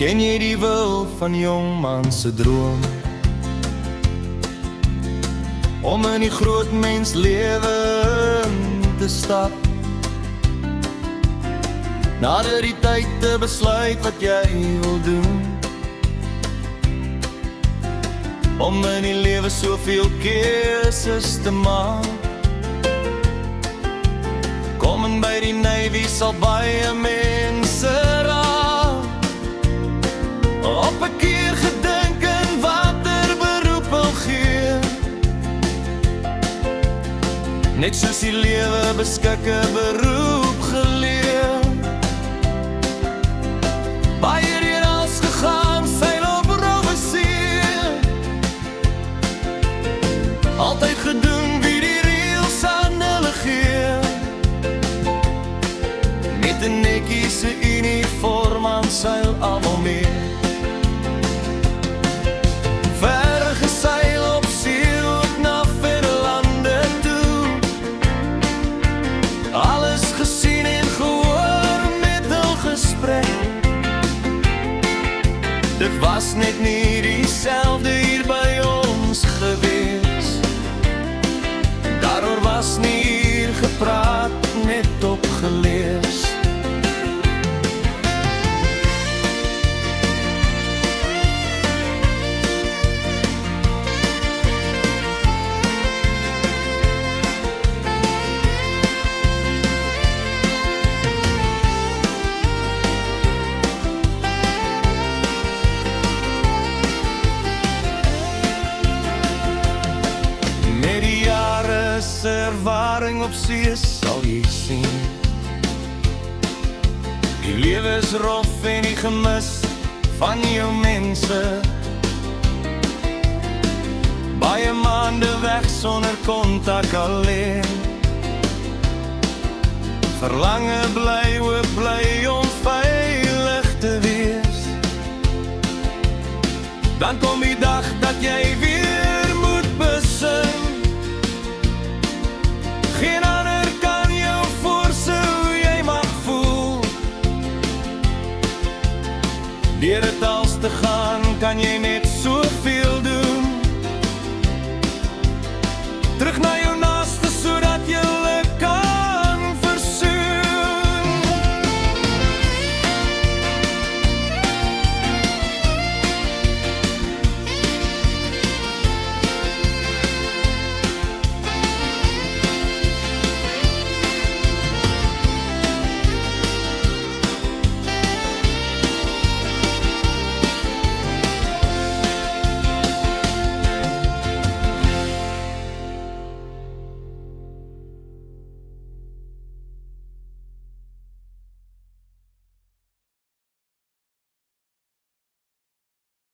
Ken jy die wil van jongman se droom? Om in die groot mens lewe te stap, nader die tyd te besluit wat jy wil doen. Om in die lewe soveel keuses te maak, kom en by die Navy sal baie mense raak. Op 'n keer gedink en watter beroep wil gee, net soos die lewe beskik 'n beroep geleer. Baie reëls gegaan, seil op rowwe see, altyd gedoen wie die reëls aan hulle gee. Met 'n netjiese uniform aan seil almal mee. Ver geseil op see ook na verre lande toe, alles gesien en gehoor met hul gesprek. Dit was net nie dieselfde hier by ons gewees. Daaroor was nie hier gepraat, net opgelees. Ervaring op see sal jy sien, die lewe is rof en die gemis van jou mense. Baie maande weg sonder kontak alleen, verlange bly, hoop bly om veilig te wees. Dan kom die dag dat jy weer moet besin, geen ander kan jou forse hoe jy mag voel. Deur het als te gaan kan jy net